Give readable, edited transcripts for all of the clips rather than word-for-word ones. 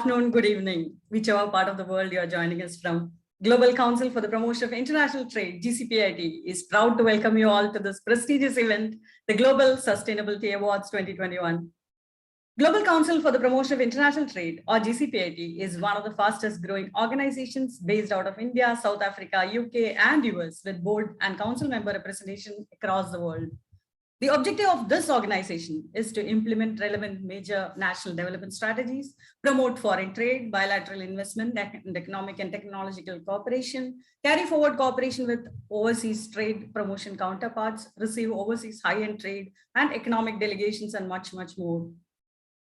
afternoon, good evening, whichever part of the world you are joining us from. Global Council for the Promotion of International Trade, GCPIT, is proud to welcome you all to this prestigious event, the Global Sustainability Awards 2021. Global Council for the Promotion of International Trade, or GCPIT, is one of the fastest growing organizations based out of India, South Africa, UK, and US, with board and council member representation across the world. The objective of this organization is to implement relevant major national development strategies, promote foreign trade, bilateral investment, and economic and technological cooperation, carry forward cooperation with overseas trade promotion counterparts, receive overseas high-end trade and economic delegations, and much, much more.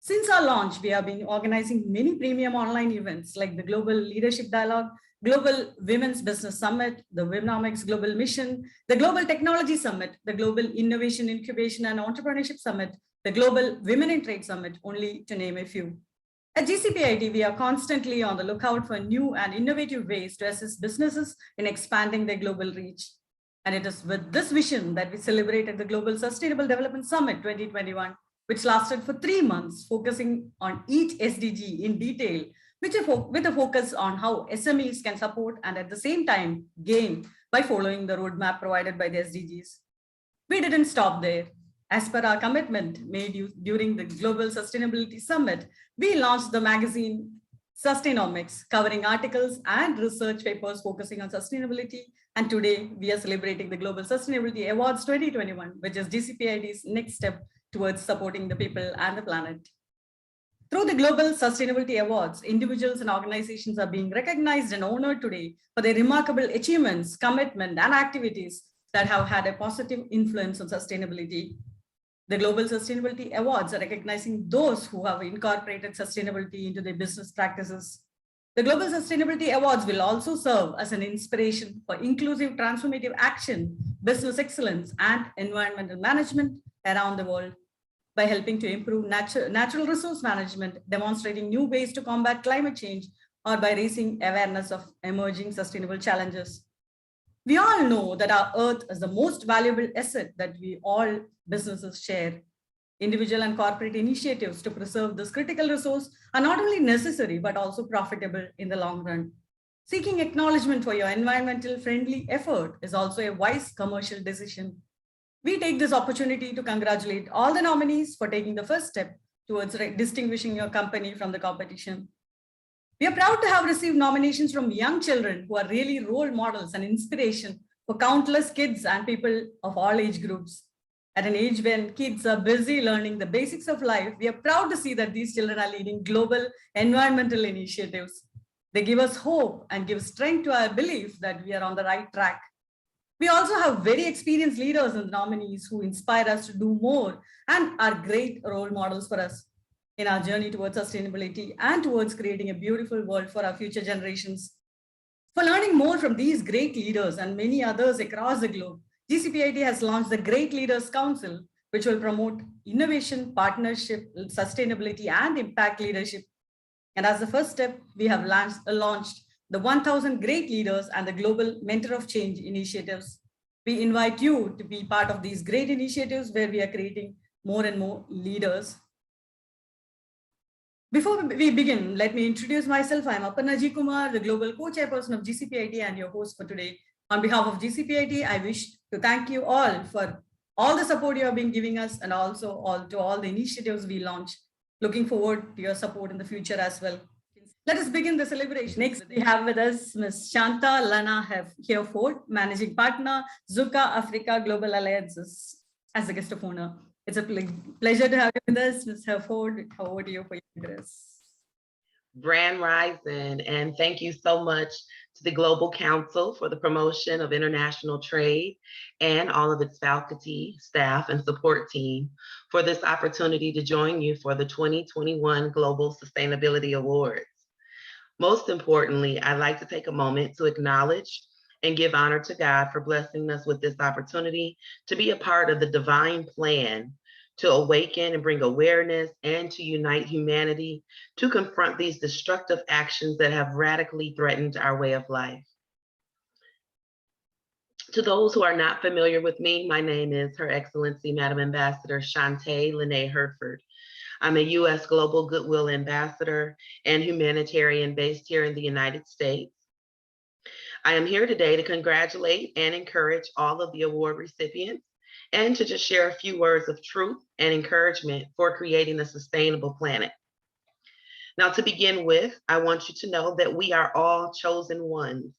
Since our launch, we have been organizing many premium online events like the Global Leadership Dialogue, Global Women's Business Summit, the Womenomics Global Mission, the Global Technology Summit, the Global Innovation Incubation and Entrepreneurship Summit, the Global Women in Trade Summit, only to name a few. At GCPIT, we are constantly on the lookout for new and innovative ways to assist businesses in expanding their global reach. And it is with this vision that we celebrated the Global Sustainable Development Summit 2021, which lasted for 3 months, focusing on each SDG in detail, with a focus on how SMEs can support and at the same time gain by following the roadmap provided by the SDGs. We didn't stop there. As per our commitment made during the Global Sustainability Summit, we launched the magazine Sustainomics, covering articles and research papers focusing on sustainability. And today we are celebrating the Global Sustainability Awards 2021, which is GCPIT's next step towards supporting the people and the planet. Through the Global Sustainability Awards, individuals and organizations are being recognized and honored today for their remarkable achievements, commitment, and activities that have had a positive influence on sustainability. The Global Sustainability Awards are recognizing those who have incorporated sustainability into their business practices. The Global Sustainability Awards will also serve as an inspiration for inclusive transformative action, business excellence, and environmental management around the world, by helping to improve natural resource management, demonstrating new ways to combat climate change, or by raising awareness of emerging sustainable challenges. We all know that our Earth is the most valuable asset that we all businesses share. Individual and corporate initiatives to preserve this critical resource are not only necessary, but also profitable in the long run. Seeking acknowledgement for your environmental friendly effort is also a wise commercial decision. We take this opportunity to congratulate all the nominees for taking the first step towards distinguishing your company from the competition. We are proud to have received nominations from young children who are really role models and inspiration for countless kids and people of all age groups. At an age when kids are busy learning the basics of life, we are proud to see that these children are leading global environmental initiatives. They give us hope and give strength to our belief that we are on the right track. We also have very experienced leaders and nominees who inspire us to do more and are great role models for us in our journey towards sustainability and towards creating a beautiful world for our future generations. For learning more from these great leaders and many others across the globe, GCPIT has launched the Great Leaders Council, which will promote innovation, partnership, sustainability, and impact leadership. And as the first step, we have launched the 1000 Great Leaders and the Global Mentor of Change initiatives. We invite you to be part of these great initiatives where we are creating more and more leaders. Before we begin, let me introduce myself. I'm Aparna G. Kumar, the Global Co-Chairperson of GCPIT and your host for today. On behalf of GCPIT, I wish to thank you all for all the support you have been giving us and also all the initiatives we launched. Looking forward to your support in the future as well. Let us begin the celebration. Next, we have with us Ms. Shanta, Lana Hereford, Managing Partner, Zuka Africa Global Alliances, as the guest of honor. It's a pleasure to have you with us, Ms. Hereford. Over to you for your address. Grand Rising, and thank you so much to the Global Council for the Promotion of International Trade and all of its faculty, staff, and support team for this opportunity to join you for the 2021 Global Sustainability Awards. Most importantly, I'd like to take a moment to acknowledge and give honor to God for blessing us with this opportunity to be a part of the divine plan to awaken and bring awareness and to unite humanity to confront these destructive actions that have radically threatened our way of life. To those who are not familiar with me, my name is Her Excellency Madam Ambassador Shanta Hereford. I'm a U.S. Global Goodwill Ambassador and humanitarian based here in the United States. I am here today to congratulate and encourage all of the award recipients and to just share a few words of truth and encouragement for creating a sustainable planet. Now, to begin with, I want you to know that we are all chosen ones.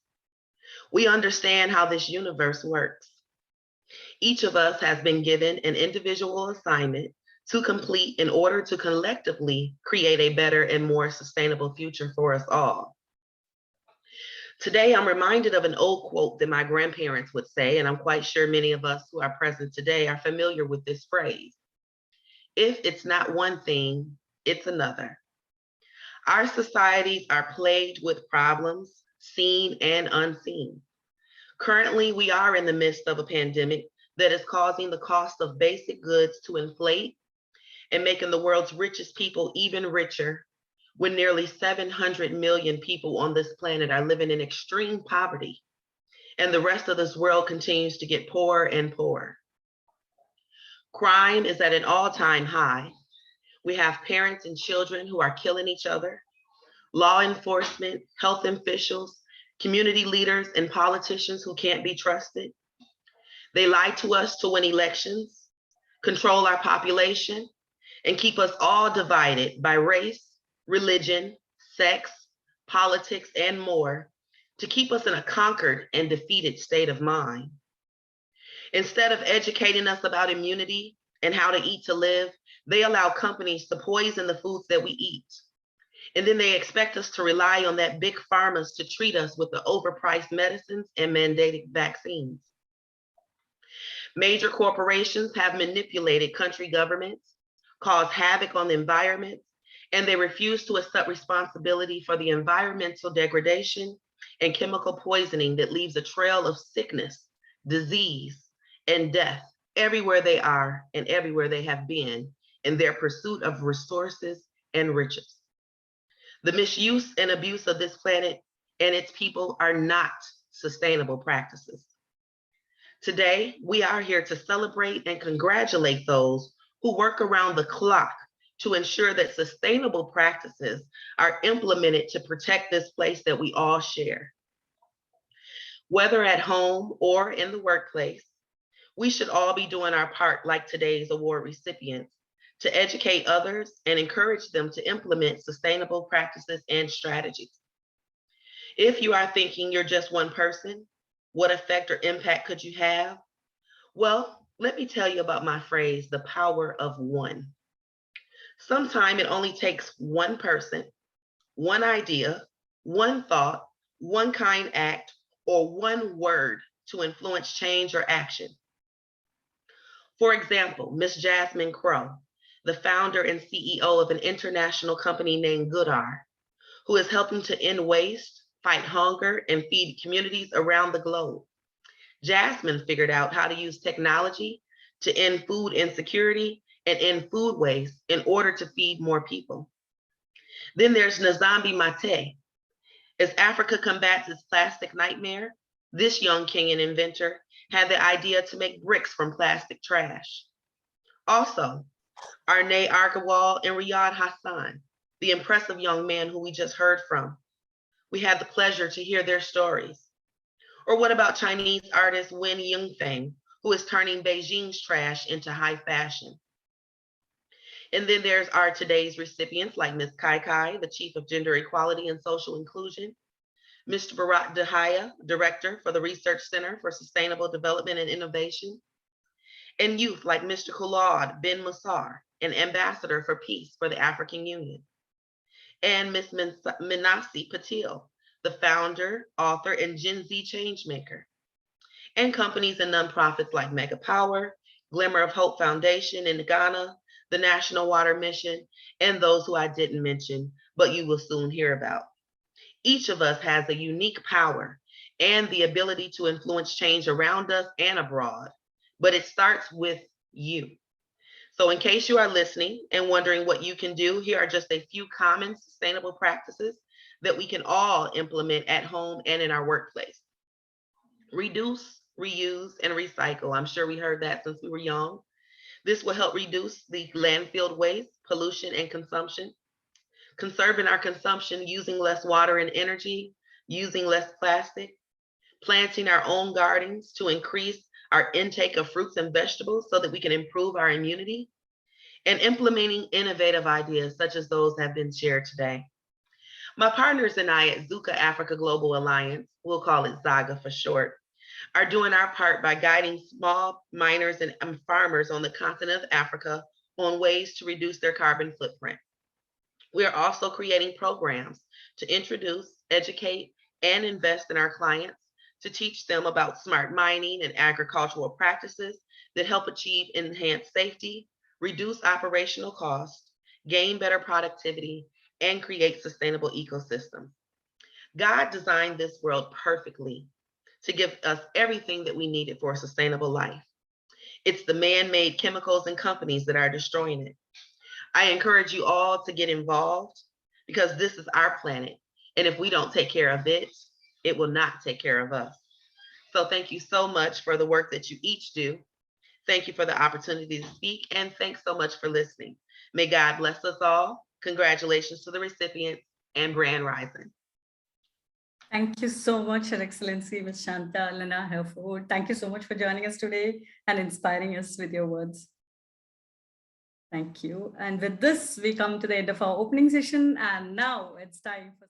We understand how this universe works. Each of us has been given an individual assignment to complete in order to collectively create a better and more sustainable future for us all. Today, I'm reminded of an old quote that my grandparents would say, and I'm quite sure many of us who are present today are familiar with this phrase. If it's not one thing, it's another. Our societies are plagued with problems, seen and unseen. Currently, we are in the midst of a pandemic that is causing the cost of basic goods to inflate and making the world's richest people even richer, when nearly 700 million people on this planet are living in extreme poverty, and the rest of this world continues to get poorer and poorer. Crime is at an all-time high. We have parents and children who are killing each other. Law enforcement, health officials, community leaders, and politicians who can't be trusted. They lie to us to win elections, control our population, and keep us all divided by race, religion, sex, politics, and more, to keep us in a conquered and defeated state of mind. Instead of educating us about immunity and how to eat to live, they allow companies to poison the foods that we eat. And then they expect us to rely on that big pharmas to treat us with the overpriced medicines and mandated vaccines. Major corporations have manipulated country governments, caused havoc on the environment, and they refuse to accept responsibility for the environmental degradation and chemical poisoning that leaves a trail of sickness, disease, and death everywhere they are and everywhere they have been in their pursuit of resources and riches. The misuse and abuse of this planet and its people are not sustainable practices. Today, we are here to celebrate and congratulate those who work around the clock to ensure that sustainable practices are implemented to protect this place that we all share. Whether at home or in the workplace, we should all be doing our part like today's award recipients to educate others and encourage them to implement sustainable practices and strategies. If you are thinking you're just one person, what effect or impact could you have? Well, let me tell you about my phrase, the power of one. Sometimes it only takes one person, one idea, one thought, one kind act, or one word to influence change or action. For example, Ms. Jasmine Crow, the founder and CEO of an international company named Goodar, who is helping to end waste, fight hunger, and feed communities around the globe. Jasmine figured out how to use technology to end food insecurity and end food waste in order to feed more people. Then there's Nzambi Mate. As Africa combats its plastic nightmare, this young king and inventor had the idea to make bricks from plastic trash. Also, Arne Argawal and Riyad Hassan, the impressive young man who we just heard from. We had the pleasure to hear their stories. Or what about Chinese artist Wen Yingfeng, who is turning Beijing's trash into high fashion? And then there's our today's recipients like Ms. Kai Kai, the Chief of Gender Equality and Social Inclusion, Mr. Barat Dahaya, Director for the Research Center for Sustainable Development and Innovation, and youth like Mr. Khulad bin Musar, an Ambassador for Peace for the African Union, and Ms. Minasi Patil, the founder, author, and Gen Z changemaker, and companies and nonprofits like Mega Power, Glimmer of Hope Foundation in Ghana, the National Water Mission, and those who I didn't mention, but you will soon hear about. Each of us has a unique power and the ability to influence change around us and abroad, but it starts with you. So in case you are listening and wondering what you can do, here are just a few common sustainable practices that we can all implement at home and in our workplace. Reduce, reuse, and recycle. I'm sure we heard that since we were young. This will help reduce the landfill waste, pollution, and consumption, conserving our consumption, using less water and energy, using less plastic, planting our own gardens to increase our intake of fruits and vegetables so that we can improve our immunity, and implementing innovative ideas such as those that have been shared today. My partners and I at Zuka Africa Global Alliance, we'll call it ZAGA for short, are doing our part by guiding small miners and farmers on the continent of Africa on ways to reduce their carbon footprint. We are also creating programs to introduce, educate, and invest in our clients to teach them about smart mining and agricultural practices that help achieve enhanced safety, reduce operational costs, gain better productivity, and create sustainable ecosystems. God designed this world perfectly to give us everything that we needed for a sustainable life. It's the man-made chemicals and companies that are destroying it. I encourage you all to get involved because this is our planet. And if we don't take care of it, it will not take care of us. So thank you so much for the work that you each do. Thank you for the opportunity to speak, and thanks so much for listening. May God bless us all. Congratulations to the recipients and Grand Rising. Thank you so much, Her Excellency, Ms. Shanta, Lana, Hereford. Thank you so much for joining us today and inspiring us with your words. Thank you. And with this, we come to the end of our opening session. And now it's time for